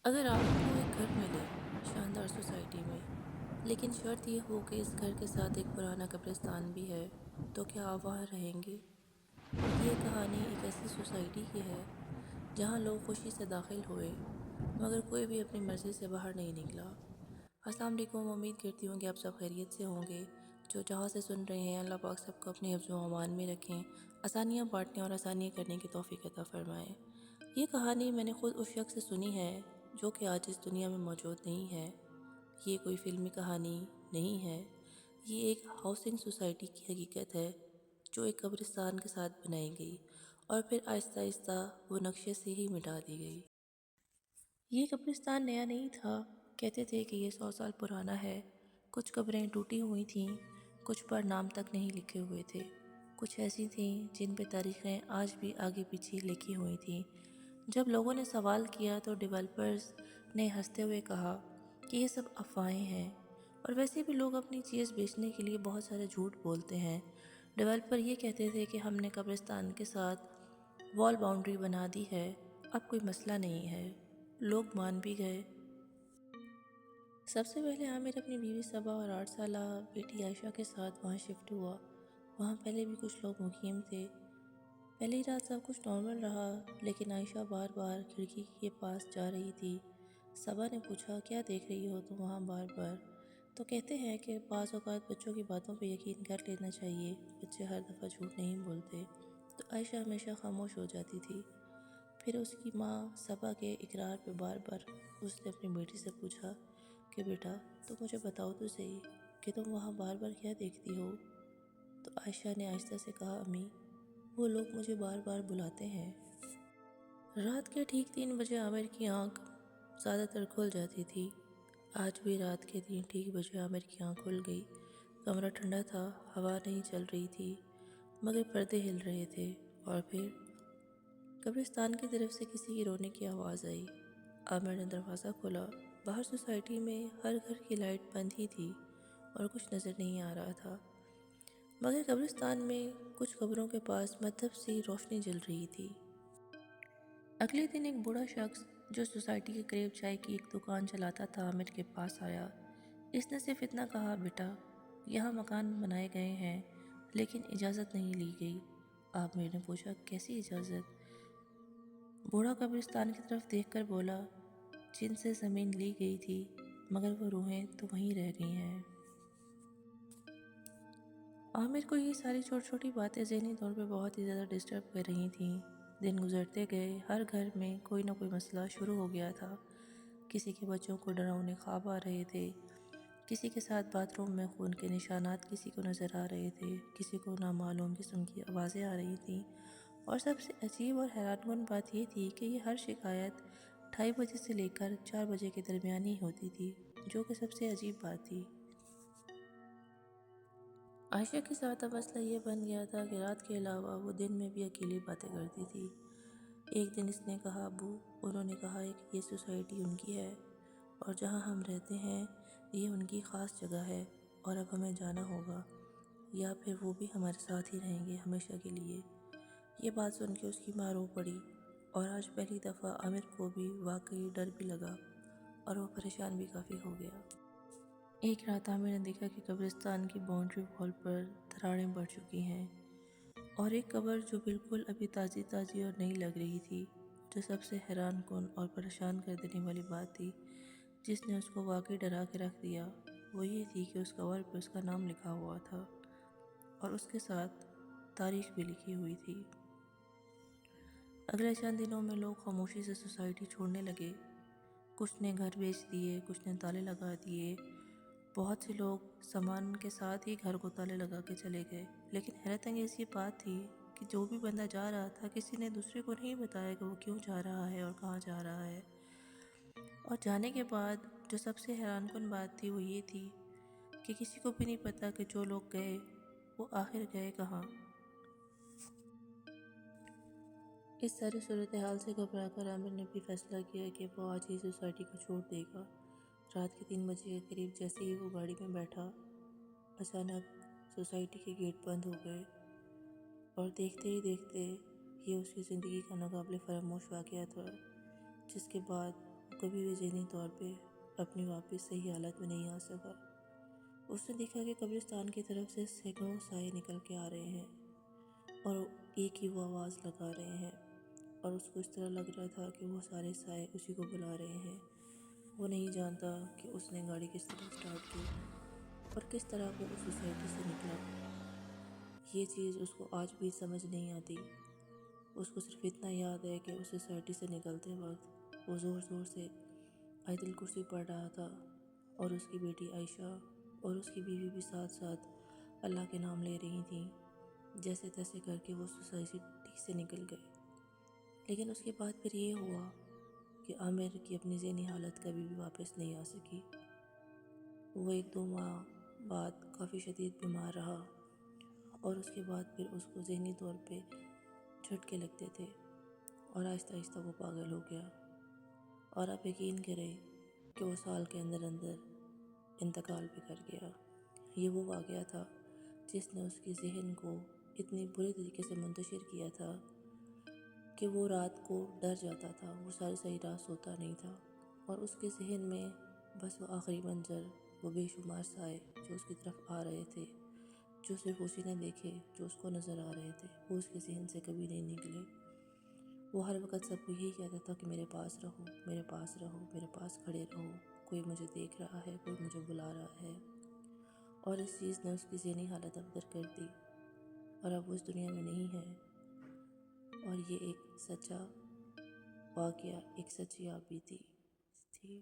اگر آپ کو ایک گھر ملے شاندار سوسائٹی میں، لیکن شرط یہ ہو کہ اس گھر کے ساتھ ایک پرانا قبرستان بھی ہے، تو کیا آپ وہاں رہیں گے؟ یہ کہانی ایک ایسی سوسائٹی کی ہے جہاں لوگ خوشی سے داخل ہوئے مگر کوئی بھی اپنی مرضی سے باہر نہیں نکلا۔ السلام علیکم، امید کرتی ہوں کہ آپ سب خیریت سے ہوں گے۔ جو جہاں سے سن رہے ہیں، اللہ پاک سب کو اپنے حفظ و امان میں رکھیں، آسانیاں بانٹنے اور آسانیاں کرنے کی توفیق عطا فرمائے۔ یہ کہانی میں نے خود اس شخص سے سنی ہے جو کہ آج اس دنیا میں موجود نہیں ہے۔ یہ کوئی فلمی کہانی نہیں ہے، یہ ایک ہاؤسنگ سوسائٹی کی حقیقت ہے جو ایک قبرستان کے ساتھ بنائی گئی اور پھر آہستہ آہستہ وہ نقشے سے ہی مٹا دی گئی۔ یہ قبرستان نیا نہیں تھا، کہتے تھے کہ یہ 100 سال پرانا ہے۔ کچھ قبریں ٹوٹی ہوئی تھیں، کچھ پر نام تک نہیں لکھے ہوئے تھے، کچھ ایسی تھیں جن پہ تاریخیں آج بھی آگے پیچھے لکھی ہوئی تھیں۔ جب لوگوں نے سوال کیا تو ڈیولپرز نے ہنستے ہوئے کہا کہ یہ سب افواہیں ہیں، اور ویسے بھی لوگ اپنی چیز بیچنے کے لیے بہت سارے جھوٹ بولتے ہیں۔ ڈیولپر یہ کہتے تھے کہ ہم نے قبرستان کے ساتھ وال باؤنڈری بنا دی ہے، اب کوئی مسئلہ نہیں ہے۔ لوگ مان بھی گئے۔ سب سے پہلے عامر اپنی بیوی صبا اور 8 سالہ بیٹی عائشہ کے ساتھ وہاں شفٹ ہوا۔ وہاں پہلے بھی کچھ لوگ مقیم تھے۔ پہلی رات سب کچھ نارمل رہا، لیکن عائشہ بار بار کھڑکی کے پاس جا رہی تھی۔ صبا نے پوچھا، کیا دیکھ رہی ہو تم وہاں بار بار؟ تو کہتے ہیں کہ بعض اوقات بچوں کی باتوں پہ یقین کر لینا چاہیے، بچے ہر دفعہ جھوٹ نہیں بولتے۔ تو عائشہ ہمیشہ خاموش ہو جاتی تھی۔ پھر اس کی ماں صبا کے اقرار پہ بار بار اس نے اپنی بیٹی سے پوچھا کہ بیٹا تم مجھے بتاؤ تو صحیح کہ تم وہاں بار بار کیا دیکھتی ہو؟ تو عائشہ نے آہستہ سے کہا، امی وہ لوگ مجھے بار بار بلاتے ہیں۔ رات کے ٹھیک 3 بجے عامر کی آنکھ زیادہ تر کھل جاتی تھی۔ آج بھی رات کے 3 ٹھیک بجے عامر کی آنکھ کھل گئی۔ کمرہ ٹھنڈا تھا، ہوا نہیں چل رہی تھی مگر پردے ہل رہے تھے، اور پھر قبرستان کی طرف سے کسی کی رونے کی آواز آئی۔ عامر نے دروازہ کھولا۔ باہر سوسائٹی میں ہر گھر کی لائٹ بند ہی تھی اور کچھ نظر نہیں آ رہا تھا، مگر قبرستان میں کچھ قبروں کے پاس مدھم سی روشنی جل رہی تھی۔ اگلے دن ایک بوڑھا شخص جو سوسائٹی کے قریب چائے کی ایک دکان چلاتا تھا عامر کے پاس آیا۔ اس نے صرف اتنا کہا، بیٹا یہاں مکان بنائے گئے ہیں لیکن اجازت نہیں لی گئی۔ عامر نے پوچھا، کیسی اجازت؟ بوڑھا قبرستان کی طرف دیکھ کر بولا، جن سے زمین لی گئی تھی مگر وہ روحیں تو وہیں رہ گئی ہیں۔ عامر کو یہ ساری چھوٹی چھوٹی باتیں ذہنی طور پہ بہت ہی زیادہ ڈسٹرب کر رہی تھیں۔ دن گزرتے گئے، ہر گھر میں کوئی نہ کوئی مسئلہ شروع ہو گیا تھا۔ کسی کے بچوں کو ڈراؤنے خواب آ رہے تھے، کسی کے ساتھ باتھ روم میں خون کے نشانات کسی کو نظر آ رہے تھے، کسی کو نامعلوم قسم کی آوازیں آ رہی تھیں، اور سب سے عجیب اور حیران کن بات یہ تھی کہ یہ ہر شکایت 2:30 بجے سے لے کر 4 بجے کے درمیان ہی ہوتی تھی، جو کہ سب سے عجیب بات تھی۔ عائشہ کے ساتھ اب مسئلہ یہ بن گیا تھا کہ رات کے علاوہ وہ دن میں بھی اکیلی باتیں کرتی تھی۔ ایک دن اس نے کہا، ابو انہوں نے کہا ہے کہ یہ سوسائٹی ان کی ہے اور جہاں ہم رہتے ہیں یہ ان کی خاص جگہ ہے، اور اب ہمیں جانا ہوگا یا پھر وہ بھی ہمارے ساتھ ہی رہیں گے ہمیشہ کے لیے۔ یہ بات سن کے اس کی ماں رو پڑی، اور آج پہلی دفعہ عامر کو بھی واقعی ڈر بھی لگا اور وہ پریشان بھی کافی ہو گیا۔ ایک رات عامر نے دیکھا کہ قبرستان کی باؤنڈری وال پر دراڑیں پڑ چکی ہیں، اور ایک قبر جو بالکل ابھی تازی تازی اور نئی لگ رہی تھی۔ جو سب سے حیران کن اور پریشان کر دینے والی بات تھی جس نے اس کو واقعی ڈرا کے رکھ دیا، وہ یہ تھی کہ اس قبر پہ اس کا نام لکھا ہوا تھا اور اس کے ساتھ تاریخ بھی لکھی ہوئی تھی۔ اگلے چند دنوں میں لوگ خاموشی سے سوسائٹی چھوڑنے لگے۔ کچھ نے گھر بیچ دیے، کچھ نے تالے لگا دیے، بہت سے لوگ سامان کے ساتھ ہی گھر کو تالے لگا کے چلے گئے۔ لیکن حیرت انگیز یہ بات تھی کہ جو بھی بندہ جا رہا تھا کسی نے دوسرے کو نہیں بتایا کہ وہ کیوں جا رہا ہے اور کہاں جا رہا ہے۔ اور جانے کے بعد جو سب سے حیران کن بات تھی وہ یہ تھی کہ کسی کو بھی نہیں پتا کہ جو لوگ گئے وہ آخر گئے کہاں۔ اس ساری صورتحال سے گھبرا کر عامر نے بھی فیصلہ کیا کہ وہ آج ہی سوسائٹی کو چھوڑ دے گا۔ رات کے 3 بجے کے قریب جیسے ہی وہ گاڑی میں بیٹھا، اچانک سوسائٹی کے گیٹ بند ہو گئے، اور دیکھتے ہی دیکھتے یہ اس کی زندگی کا ناقابل فراموش واقعہ تھا، جس کے بعد کبھی بھی ذہنی طور پہ اپنی واپس صحیح حالت میں نہیں آ سکا۔ اس نے دیکھا کہ قبرستان کی طرف سے سینکڑوں سائے نکل کے آ رہے ہیں اور ایک ہی وہ آواز لگا رہے ہیں، اور اس کو اس طرح لگ رہا تھا کہ وہ سارے سائے اسی کو بلا رہے ہیں۔ وہ نہیں جانتا کہ اس نے گاڑی کس طرح سٹارٹ کی اور کس طرح وہ اس سوسائٹی سے نکلا۔ یہ چیز اس کو آج بھی سمجھ نہیں آتی۔ اس کو صرف اتنا یاد ہے کہ اس سوسائٹی سے نکلتے وقت وہ زور زور سے آیت الکرسی پڑھ رہا تھا، اور اس کی بیٹی عائشہ اور اس کی بیوی بھی ساتھ ساتھ اللہ کے نام لے رہی تھیں۔ جیسے تیسے کر کے وہ سوسائٹی سے نکل گئے۔ لیکن اس کے بعد پھر یہ ہوا کہ عامر کی اپنی ذہنی حالت کبھی بھی واپس نہیں آ سکی۔ وہ 1-2 ماہ بعد کافی شدید بیمار رہا، اور اس کے بعد پھر اس کو ذہنی طور پہ جھٹکے لگتے تھے، اور آہستہ آہستہ وہ پاگل ہو گیا۔ اور آپ یقین کریں کہ وہ سال کے اندر اندر انتقال بھی کر گیا۔ یہ وہ واقعہ تھا جس نے اس کے ذہن کو اتنی برے طریقے سے منتشر کیا تھا کہ وہ رات کو ڈر جاتا تھا، وہ ساری رات سوتا نہیں تھا، اور اس کے ذہن میں بس وہ آخری منظر، وہ بے شمار سائے جو اس کی طرف آ رہے تھے، جو صرف اسی نے دیکھے، جو اس کو نظر آ رہے تھے، وہ اس کے ذہن سے کبھی نہیں نکلے۔ وہ ہر وقت سب کو یہی کہتا تھا کہ میرے پاس رہو، میرے پاس رہو، میرے پاس کھڑے رہو، کوئی مجھے دیکھ رہا ہے، کوئی مجھے بلا رہا ہے۔ اور اس چیز نے اس کی ذہنی حالت ابتر کر دی، اور اب وہ اس دنیا میں نہیں ہے۔ اور یہ ایک سچا واقعہ، ایک سچی آپ بیتی تھی۔